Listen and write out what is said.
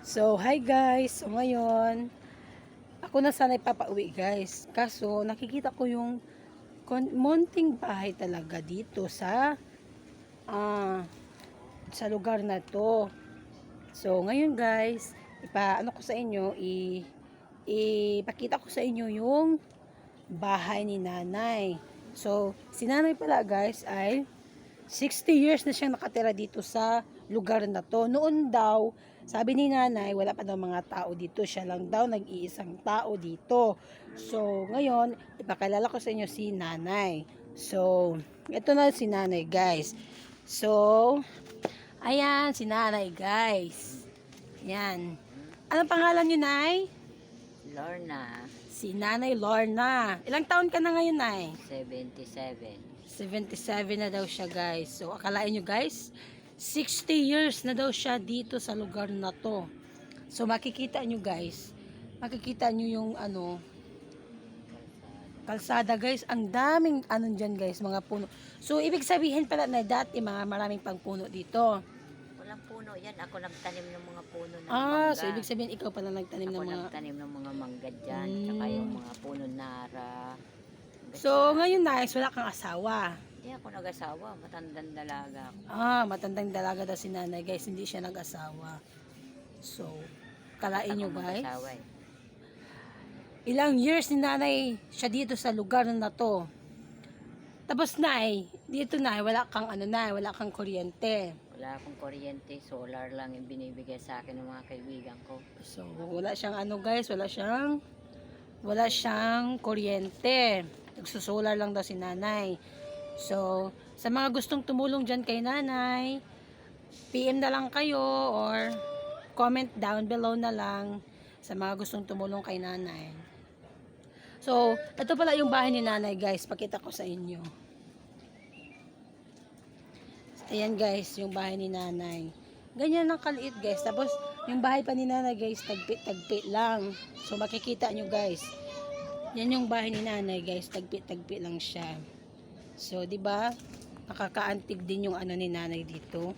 So, hi guys. So, ngayon, ako na sana ipapauwi guys. Kaso, nakikita ko yung munting bahay talaga dito ah, sa lugar na to. So, ngayon guys, ano ko sa inyo, ipakita ko sa inyo yung bahay ni nanay. So, si nanay pala guys ay 60 years na siyang nakatira dito sa lugar na to. Noon daw, sabi ni nanay, wala pa daw mga tao dito. Siya lang daw nag-iisang tao dito. So, ngayon, ipakilala ko sa inyo si nanay. So, ito na si nanay, guys. So, ayan, si nanay, guys. Ayan. Anong pangalan niyo, nay? Lorna, Si nanay Lorna. Ilang taon ka na ngayon, nay? 77. 77 na daw siya guys. So akalain nyo guys, 60 years na daw siya dito sa lugar na to. So makikita nyo guys, makikita nyo yung kalsada guys. Ang daming dyan guys, mga puno. So ibig sabihin pala na dati maraming pang puno dito. Walang puno yan. Ako nagtanim ng mga puno ng Ah, mangga. so ibig sabihin ikaw pala nagtanim Ako ng mga... nagtanim ng mga mangga dyan. Tsaka yung mga puno nara. So ngayon guys, wala kang asawa. Hindi ako nag-asawa. Matandang dalaga ako. Ah, matandang dalaga daw si nanay guys, hindi siya nag-asawa. So, kalain nyo Ako guys. mag-asawa eh. Ilang years ni nanay siya dito sa lugar na to. Tapos nay, dito nay, wala kang wala kang kuryente. Wala akong kuryente. Solar lang yung binibigay sa akin ng mga kaibigan ko. So, wala siyang guys, wala siyang kuryente. Nagsusolar lang daw si nanay. So, sa mga gustong tumulong dyan kay nanay, PM na lang kayo or comment down below na lang sa mga gustong tumulong kay nanay. So, ito pala yung bahay ni nanay guys. Pakita ko sa inyo. Ayan guys, yung bahay ni nanay. Ganyan lang kaliit guys. Tapos, yung bahay pa ni nanay guys, tagpi-tagpi lang. So, makikita nyo guys. Yan yung bahay ni nanay guys, tagpi-tagpi lang siya. So, 'di ba? Nakakaantig din yung ni nanay dito.